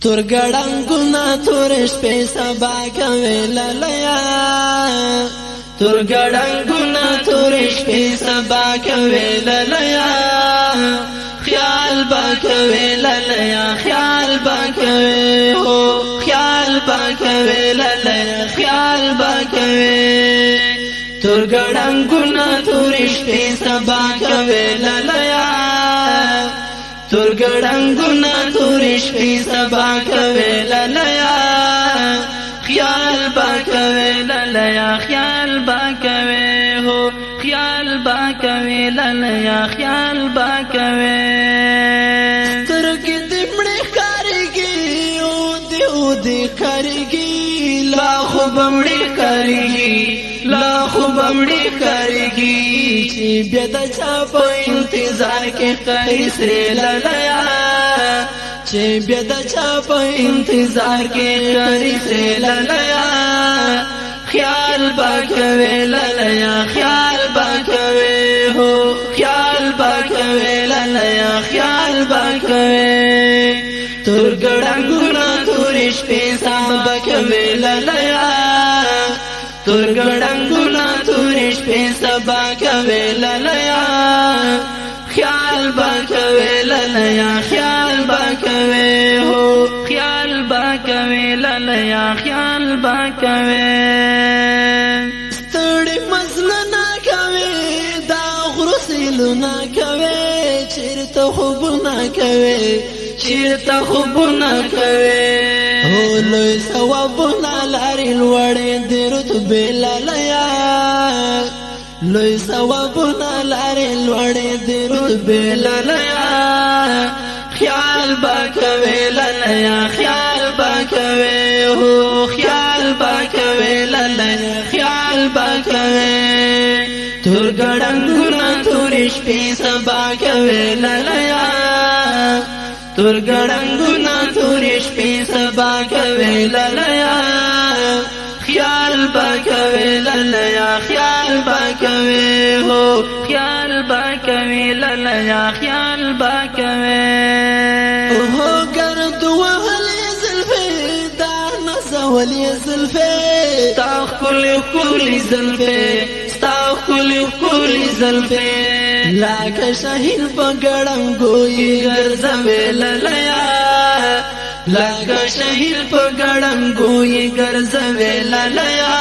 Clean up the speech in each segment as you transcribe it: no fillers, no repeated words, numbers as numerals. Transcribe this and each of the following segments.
تور ګړنګونه تور شپې سبا کوي لالیا تور ګړنګونه تور شپې سبا کوي لالیا خیال با کوي لالیا خیال با کوي هو خیال با کوي لالیا خیال با کوي تور ګړنګونه تور شپې سبا کوي لالیا تور ګړنګونه تور شپې سبا کوي لالیا خیال با کوي لالیا خیال با کوي هو خیال با کوي لالیا خیال با کوي سترګې دې مړې ښکارېږي او دې ښکارېږي لا خو به مړې ښکارېږي لا خو به مړې ښکارېږي چې بیا د چا په انتظار کې ښکاري سرې لالیا چې بیا د چا په انتظار کې ښکاري سرې لالیا خیال با کوي لالیا خیال با کوي هو خیال با کوي لالیا خیال با کوي تور ګړنګونه تور شپې سبا کوي لالیا تور ګړنګونه تور شپې سبا کوي لالیا خیال با کوي لالیا خیال با کوي هو خیال با کوي لالیا خیال با کوي ستړي مزلونه کوي دا غرسلونه کوي چیرته خوبونه کوي چیرته خوبونه کوي هو لوی ثوابونه لري لوړې د رتبې لالیا لوی ثوابونه لري لوړې د رتبې لالیا خیال با کوي لالیا خیال با کوي هو خیال با کوي لالیا خیال با کوي تور ګړنګونه تور شپې سبا کوي لالیا تور ګړنګونه تور شپې سبا کوي لالیا خیال با کوي لالیا خیال با کوي هو خیال با کوي لالیا خیال با کوي هو ګرد وهلې زلفې دا نزولې زلفې تا خولي خولي زلفې تا خولي خولي زلفې لاګه شهید په ګړنګوي ګرځوي لالیا لاګه شهید په ګړنګوي ګرځوي لالیا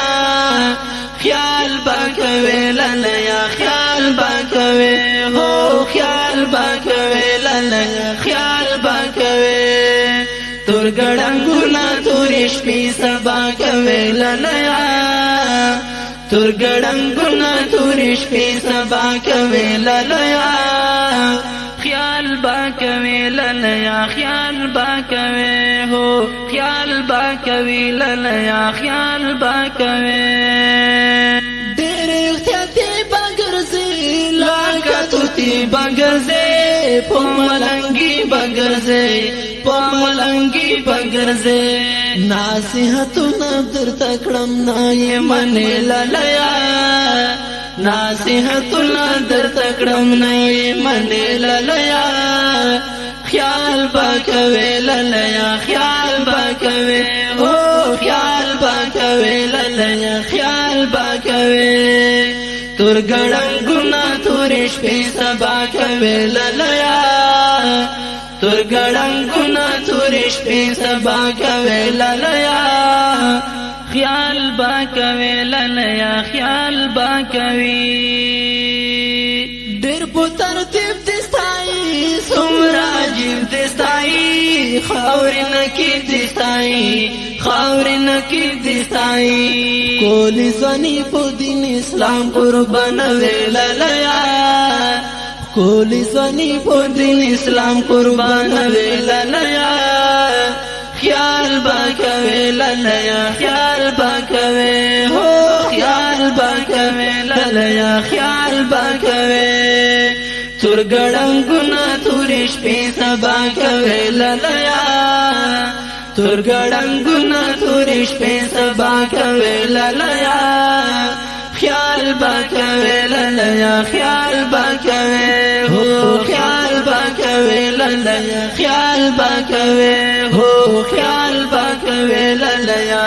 خیال با کوي لالیا خیال با کوي هو خیال با کوي لالیا خیال با کوي تور ګړنګونه تور شپې سبا کوي لالیا تور ګړنګونه تور شپې سبا کوي لالیا خیال با کوي لالیا خیال با کوي هو خیال با کوي لالیا خیال با کوي ډېر احتیاطي بګرځي لاګه توتي بګرځي په ملنګي بګرځي په ملنګي بګرځي نصيحتونه درته کړم نه یې منې لالیا نصيحتونه درته کړم نه یې منې لالیا خیال با کوي لالیا خیال با کوي هو خیال با کوي لالیا خیال با کوي تور ګړنګونه تور شپې سبا کوي لالیا تور ګړنګونه تور شپې سبا کوي لالیا خیال با کوي لالیا خیال با کوي ډېر په ترتیب دستای څومره عجیب دستای خاورې نکې دستای خاورې نکې دستای کولی ځواني په دین اسلام قربانوي لالیا کولی ځواني په دین اسلام قربانوي لالیا خیال با کوي لالیا خیال با کوي هو خیال با کوي لالیا خیال با کوي تور ګړنګونه تور شپې سبا کوي لالیا تور ګړنګونه تور شپې سبا کوي لالیا خیال باکوي للیا خیال باکوي هو خیال باکوي للیا خیال باکوي هو خیال باکوي للیا